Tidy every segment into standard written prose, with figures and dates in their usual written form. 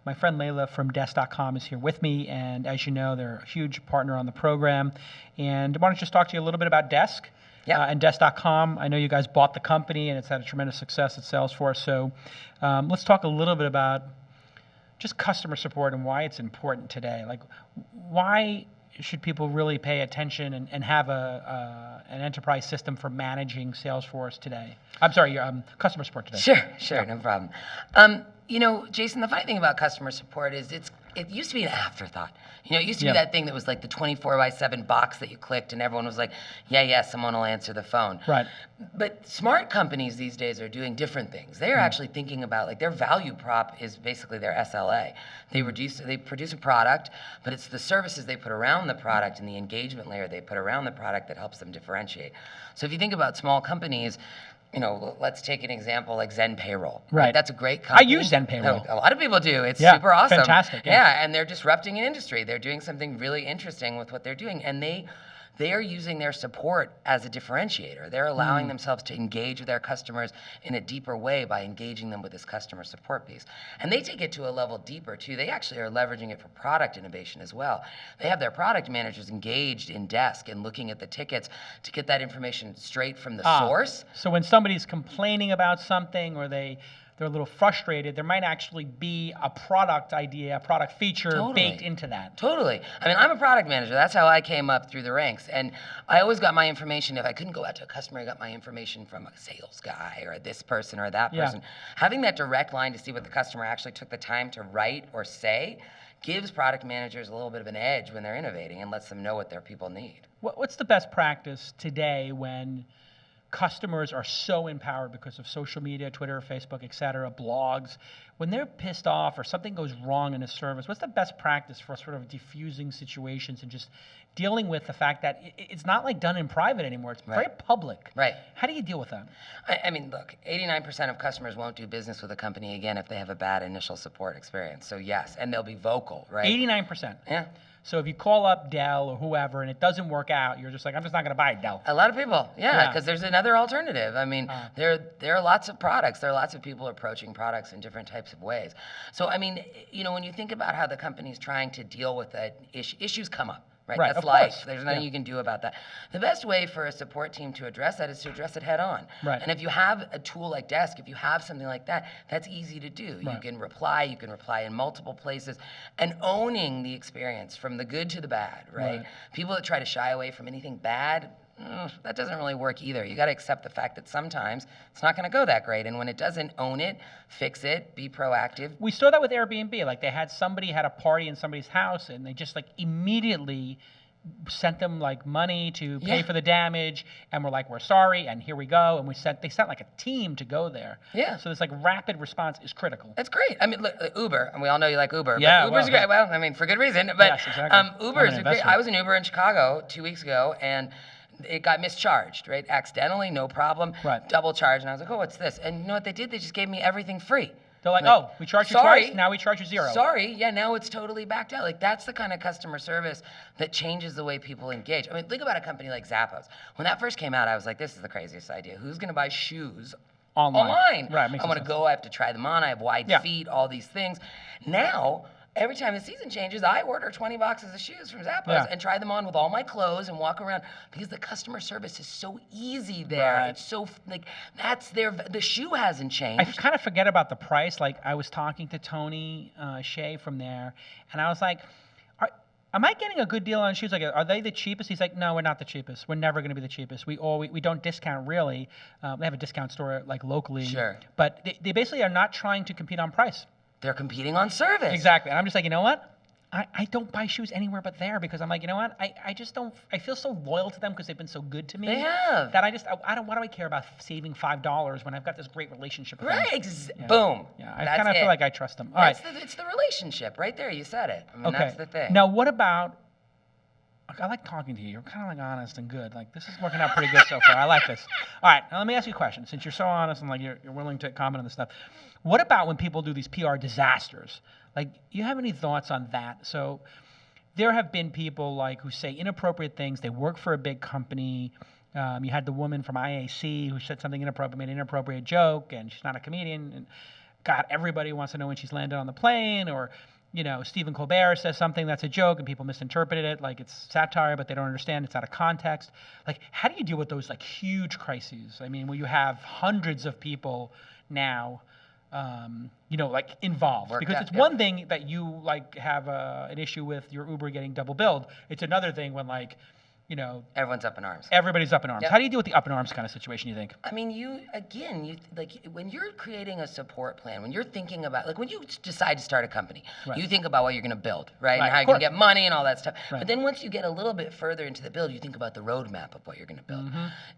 My friend Leyla from Desk.com is here with me, and as you know, they're a huge partner on the program. And I want to just talk to you a little bit about Desk. Yeah. And Desk.com. I know you guys bought the company, and it's had a tremendous success at Salesforce. So let's talk a little bit about just customer support and why it's important today. Like, why should people really pay attention and have an enterprise system for managing Salesforce today? I'm sorry, customer support today. Sure, no problem. Jason, the funny thing about customer support is it used to be an afterthought. It used to be that thing that was like the 24/7 box that you clicked and everyone was like, yeah, someone will answer the phone. Right. But smart companies these days are doing different things. They're actually thinking about, like, their value prop is basically their SLA. They produce a product, but it's the services they put around the product and the engagement layer they put around the product that helps them differentiate. So if you think about small companies, let's take an example like Zen Payroll. Right. That's a great company. I use Zen Payroll. A lot of people do. It's super awesome. Fantastic. Yeah, and they're disrupting an industry. They're doing something really interesting with what they're doing. And they are using their support as a differentiator. They're allowing themselves to engage with their customers in a deeper way by engaging them with this customer support piece. And they take it to a level deeper too. They actually are leveraging it for product innovation as well. They have their product managers engaged in Desk and looking at the tickets to get that information straight from the source. So when somebody's complaining about something or they're a little frustrated, there might actually be a product idea, a product feature baked into that. Totally. I mean, I'm a product manager. That's how I came up through the ranks. And I always got my information. If I couldn't go out to a customer, I got my information from a sales guy or this person or that person. Having that direct line to see what the customer actually took the time to write or say gives product managers a little bit of an edge when they're innovating and lets them know what their people need. What's the best practice today when customers are so empowered because of social media, Twitter, Facebook, et cetera, blogs? When they're pissed off or something goes wrong in a service, what's the best practice for sort of diffusing situations and just dealing with the fact that it's not like done in private anymore? It's very public. Right. How do you deal with that? I mean, look, 89% of customers won't do business with a company again if they have a bad initial support experience. So yes, and they'll be vocal, right? 89%. Yeah. So if you call up Dell or whoever and it doesn't work out, you're just like, I'm just not going to buy Dell. A lot of people, because there's another alternative. I mean, there are lots of products. There are lots of people approaching products in different types of ways. So, I mean, when you think about how the company's trying to deal with that, issues come up. Right, that's life. There's nothing you can do about that. The best way for a support team to address that is to address it head on. Right. And if you have a tool like Desk, if you have something like that, that's easy to do. You can reply in multiple places, and owning the experience from the good to the bad, right? People that try to shy away from anything bad, that doesn't really work either. You got to accept the fact that sometimes it's not going to go that great, and when it doesn't, own it, fix it, be proactive. We saw that with Airbnb. Like, somebody had a party in somebody's house, and they just like immediately sent them like money to pay for the damage, and we're like, we're sorry, and here we go. And they sent like a team to go there. Yeah. So this like rapid response is critical. That's great. I mean, look, Uber, and we all know you like Uber. Yeah, but Uber's great. Well, I mean, for good reason. But yes, exactly. Uber is great. I was in Uber in Chicago 2 weeks ago, and it got mischarged, right? Accidentally, no problem. Right. Double charged, and I was like, oh, what's this? And you know what they did? They just gave me everything free. They're like, oh, we charged you twice, now we charge you zero. Sorry, now it's totally backed out. Like, that's the kind of customer service that changes the way people engage. I mean, think about a company like Zappos. When that first came out, I was like, this is the craziest idea. Who's going to buy shoes online? Right, I want to go, I have to try them on, I have wide feet, all these things. Now, every time the season changes, I order 20 boxes of shoes from Zappos and try them on with all my clothes and walk around, because the customer service is so easy there. Right. It's so, like, the shoe hasn't changed. I kind of forget about the price. Like, I was talking to Tony Shea from there, and I was like, am I getting a good deal on shoes? Like, are they the cheapest? He's like, no, we're not the cheapest. We're never going to be the cheapest. We don't discount really. They have a discount store like locally. Sure. But they basically are not trying to compete on price. They're competing on service. Exactly. And I'm just like, you know what? I don't buy shoes anywhere but there, because I'm like, you know what? I just don't. I feel so loyal to them because they've been so good to me. They have. That I don't. Why do I care about saving $5 when I've got this great relationship with them? Right. Boom. Yeah. I kind of feel like I trust them. All right. It's the relationship right there. You said it. I mean, okay. That's the thing. Now, what about? I like talking to you. You're kind of like honest and good. Like, this is working out pretty good so far. I like this. All right. Now let me ask you a question. Since you're so honest and like you're willing to comment on this stuff, what about when people do these PR disasters? Like, you have any thoughts on that? So, there have been people like who say inappropriate things. They work for a big company. You had the woman from IAC who said something inappropriate, made an inappropriate joke, and she's not a comedian. God, everybody wants to know when she's landed on the plane, or Stephen Colbert says something that's a joke and people misinterpreted it like it's satire, but they don't understand it's out of context. Like, how do you deal with those like huge crises? I mean, where you have hundreds of people now, like involved. Worked Because out, it's yep. one thing that you like have an issue with your Uber getting double billed. It's another thing when Everyone's up in arms. everybody's up in arms. Yep. How do you deal with the up in arms kind of situation, you think? I mean, when you're creating a support plan, when you're thinking about, like when you decide to start a company, Right. you think about what you're going to build, right? Right, And how of you're going to course. get money and all that stuff. Right. But then once you get a little bit further into the build, you think about the roadmap of what you're going to build.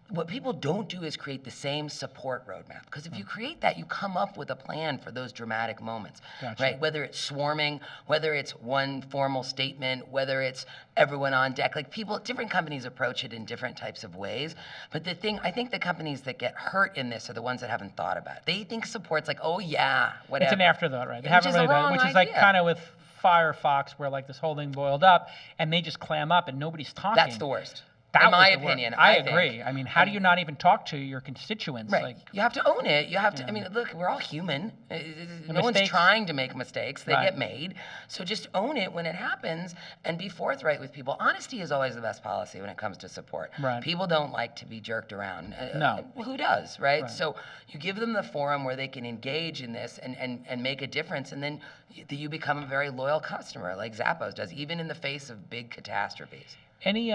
What people don't do is create the same support roadmap. Because if you create that, you come up with a plan for those dramatic moments, Gotcha. right? Whether it's swarming, whether it's one formal statement, whether it's everyone on deck. Like different companies approach it in different types of ways. But I think the companies that get hurt in this are the ones that haven't thought about it. They think support's like, oh yeah, whatever. It's an afterthought, right? They Which haven't is the really done it, wrong which is like idea. kind of with Firefox, where like this whole thing boiled up, and they just clam up, and nobody's talking. That's the worst. That in was my the worst. opinion. I think. agree. I mean, how do you not even talk to your constituents? Right. Like, You have to own it. You have to. I mean, look, we're all human. No one's mistakes- trying to make mistakes. They Right. get made. So just own it when it happens and be forthright with people. Honesty is always the best policy when it comes to support. Right. People don't like to be jerked around. No. Who does, right? Right. So you give them the forum where they can engage in this and make a difference, and then you become a very loyal customer, like Zappos does, even in the face of big catastrophes. any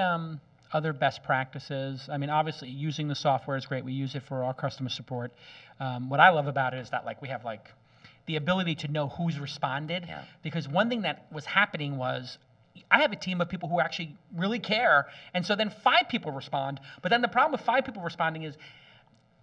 other best practices? I mean, obviously, using the software is great. We use it for our customer support. What I love about it is that like we have like the ability to know who's responded. Yeah. Because one thing that was happening was I have a team of people who actually really care, and so then 5 people respond. But then the problem with 5 people responding is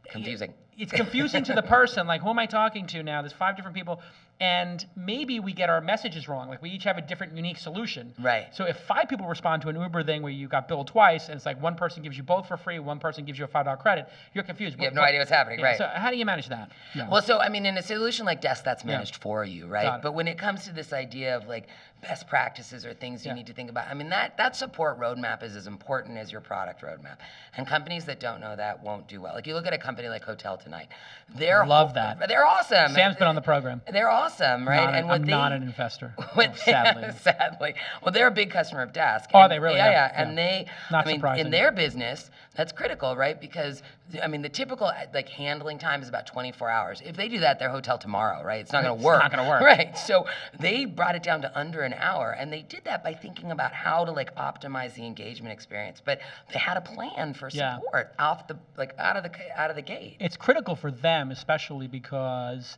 Confusing. it's confusing to the person. Like, who am I talking to now? There's 5 different people, and maybe we get our messages wrong. Like, we each have a different, unique solution. Right. So if 5 people respond to an Uber thing where you got billed twice, and it's like one person gives you both for free, one person gives you a $5 credit, you're confused. You have no idea what's happening, Yeah, right? So how do you manage that? Yeah. Well, so I mean, in a solution like Desk, that's Yeah. managed for you, Got right? it. But when it comes to this idea of like best practices or things you Yeah. need to think about, I mean, that support roadmap is as important as your product roadmap. And companies that don't know that won't do well. Like you look at a company like Hotel Tonight, Love that. They're awesome. Sam's been on the program. They're awesome, right? I'm not an investor, Sadly. sadly. Well, they're a big customer of Desk. Oh, and- they really yeah, are. yeah. Yeah. And they, Not I mean, surprising. in their business, that's critical, right? Because I mean, the typical like handling time is about 24 hours. If they do that, they're hotel tomorrow, right? It's not going to It's work. not gonna work. Right. So they brought it down to under an hour, and they did that by thinking about how to like optimize the engagement experience. But they had a plan for Yeah. support out of the gate. It's critical for them, especially because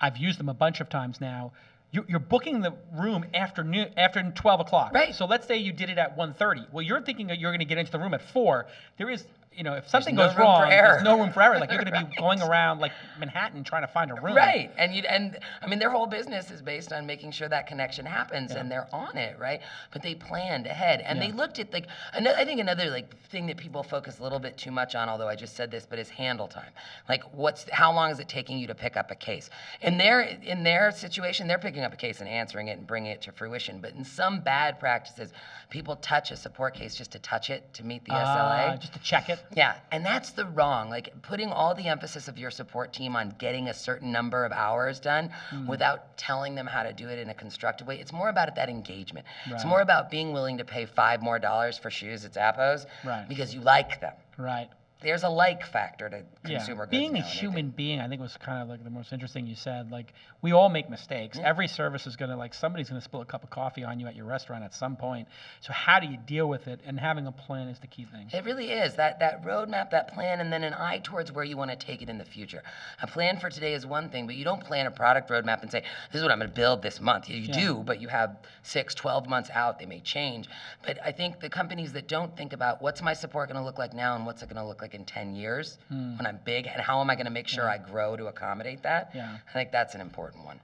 I've used them a bunch of times now. You're booking the room after 12 o'clock. Right. So let's say you did it at 1:30. Well, you're thinking that you're going to get into the room at 4. There is, if something no goes room for wrong, error. there's no room for error. Like, you're going to be going around like Manhattan trying to find a room. Right, and I mean their whole business is based on making sure that connection happens, and they're on it, right? But they planned ahead, and they looked at like I think another like thing that people focus a little bit too much on, although I just said this, but is handle time. Like how long is it taking you to pick up a case? In their situation, they're picking up a case and answering it and bringing it to fruition. But in some bad practices, people touch a support case just to touch it to meet the SLA. Just to check it. Yeah, and that's the wrong. Like putting all the emphasis of your support team on getting a certain number of hours done without telling them how to do it in a constructive way. It's more about that engagement. It's Right. more about being willing to pay $5 more for shoes at Zappos Right. because you like them. Right. There's a like factor to consumer goods. Being a now, and I think- human being, I think was kind of like the most interesting you said. Like, we all make mistakes. Every service is gonna somebody's gonna spill a cup of coffee on you at your restaurant at some point. So how do you deal with it? And having a plan is the key thing. It really is. That roadmap, that plan, and then an eye towards where you want to take it in the future. A plan for today is one thing, but you don't plan a product roadmap and say, this is what I'm going to build this month. You do, but you have 6, 12 months out. They may change. But I think the companies that don't think about what's my support going to look like now and what's it going to look like in 10 years when I'm big, and how am I going to make sure I grow to accommodate that? Yeah. I think that's an important one.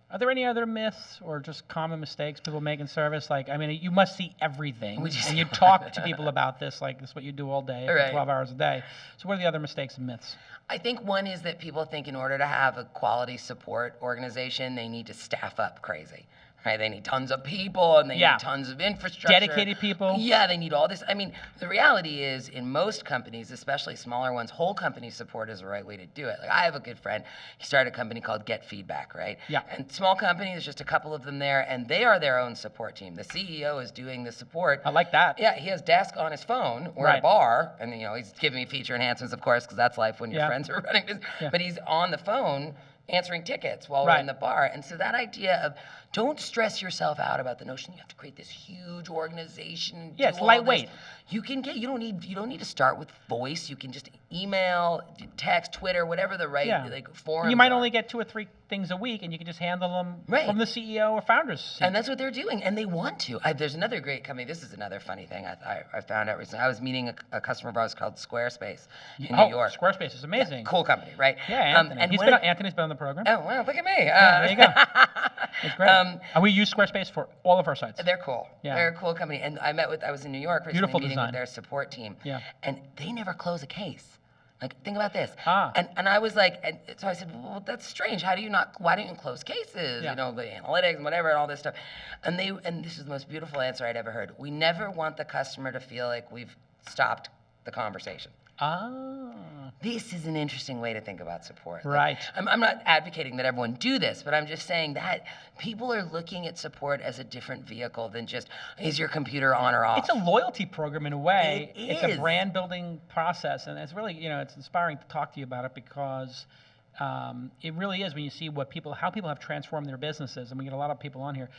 Are there any other myths or just common mistakes people make in service? Like, I mean, you must see everything, We just- and you talk to people about this. Like, this is what you do all day, for Right. 12 hours a day. So, what are the other mistakes and myths? I think one is that people think in order to have a quality support organization, they need to staff up crazy. right? They need tons of people and they Yeah. need tons of infrastructure. Dedicated people. Yeah, they need all this. I mean, the reality is in most companies, especially smaller ones, whole company support is the right way to do it. Like I have a good friend, he started a company called Get Feedback, right? Yeah. And small company, there's just a couple of them there and they are their own support team. The CEO is doing the support. I like that. Yeah, he has desk on his phone. We're at a bar, and he's giving me feature enhancements, of course, because that's life when your friends are running business. Yeah. But he's on the phone answering tickets while we're in the bar. And so that idea of don't stress yourself out about the notion you have to create this huge organization. And Yeah, do it's all lightweight. this. You don't need to start with voice. You can just email, text, Twitter, whatever the right forums You might are. only get 2 or 3 things a week, and you can just handle them Right. from the CEO or founders seat. And that's what they're doing, and they want to. There's another great company. This is another funny thing I found out recently. I was meeting a customer of ours called Squarespace in New York. Squarespace is amazing. Cool company, right? Yeah, Anthony. Anthony's been on the program. Oh, wow, look at me. There you go. It's great. And we use Squarespace for all of our sites. They're cool. Yeah. They're a cool company. And I was in New York recently Beautiful meeting design. with their support team. Yeah. And they never close a case. Like, think about this. Ah. And I was like, and so I said, well, that's strange. Why don't you close cases? Yeah. You know, the analytics and whatever and all this stuff. And this is the most beautiful answer I'd ever heard. We never want the customer to feel like we've stopped the conversation. Ah. This is an interesting way to think about support. Right. Like, I'm not advocating that everyone do this, but I'm just saying that people are looking at support as a different vehicle than just, is your computer on or off? It's a loyalty program in a way. It It's a is. brand building process, and it's really, it's inspiring to talk to you about it because it really is when you see how people have transformed their businesses, and we get a lot of people on here.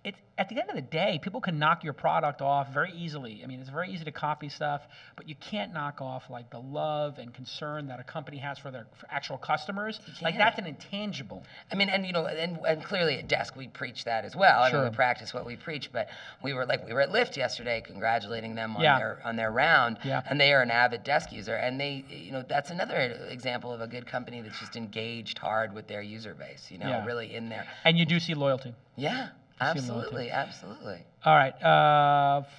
It's at the end of the day, people can knock your product off very easily. I mean, it's very easy to copy stuff, but you can't knock off like the love and concern that a company has for their actual customers. Like that's an intangible. I mean, and clearly at Desk we preach that as well. I mean, Sure. we practice what we preach. But we were at Lyft yesterday, congratulating them on Yeah. their round. Yeah. And they are an avid Desk user, and they, that's another example of a good company that's just engaged hard with their user base. Yeah. Really in there. And you do see loyalty. Yeah. loyalty. Absolutely. All right.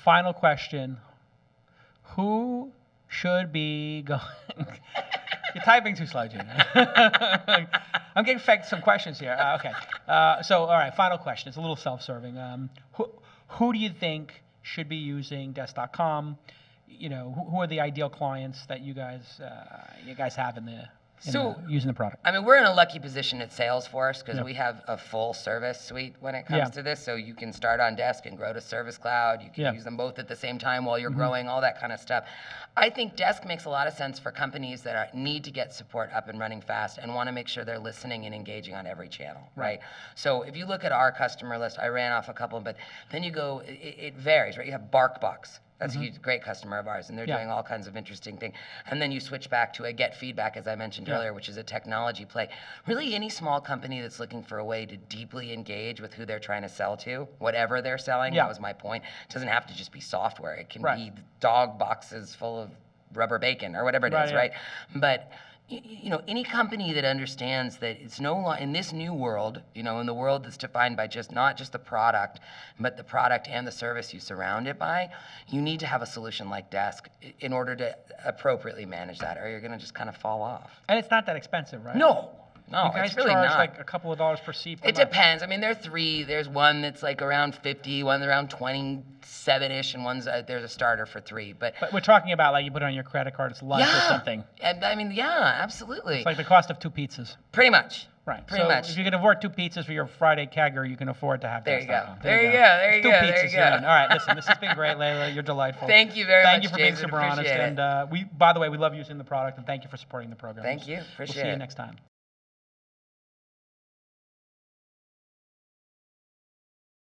Final question. Who should be going? You're typing too slow, Junior. I'm getting fed some questions here. Okay. All right. Final question. It's a little self-serving. Who do you think should be using Desk.com? Who are the ideal clients that you guys have using the product? I mean, we're in a lucky position at Salesforce because we have a full service suite when it comes to this. So you can start on Desk and grow to Service Cloud. You can use them both at the same time while you're growing, all that kind of stuff. I think Desk makes a lot of sense for companies that need to get support up and running fast and want to make sure they're listening and engaging on every channel, right? So if you look at our customer list, I ran off a couple, but then you go, it varies, right? You have BarkBox. That's a huge, great customer of ours, and they're doing all kinds of interesting things. And then you switch back to a Get Feedback, as I mentioned earlier, which is a technology play. Really, any small company that's looking for a way to deeply engage with who they're trying to sell to, whatever they're selling, that was my point. It doesn't have to just be software. It can be dog boxes full of rubber bacon or whatever it is, right? But any company that understands that it's no longer in this new world, in the world that's defined by not just the product, but the product and the service you surround it by, you need to have a solution like Desk in order to appropriately manage that, or you're going to just kind of fall off. And it's not that expensive, right? No, You guys it's really charge not. like a couple of dollars per seat. It depends. I mean, there are 3. There's one that's like around 50, one's around 27-ish, and there's a starter for 3. But we're talking about like you put it on your credit card, it's lunch or something. And, I mean, absolutely. It's like the cost of 2 pizzas. Pretty much. Right. Pretty so much. if you can afford 2 pizzas for your Friday kegger, you can afford to have There you go. Desk.com. There you go. 2 pizzas. You're in. All right. Listen, this has been great, Layla. You're delightful. Thank you very Thank much, you for being Jason. super honest. Appreciate it. And by the way, we love using the product, and thank you for supporting the program. Thank you. Appreciate We'll see you it. next time.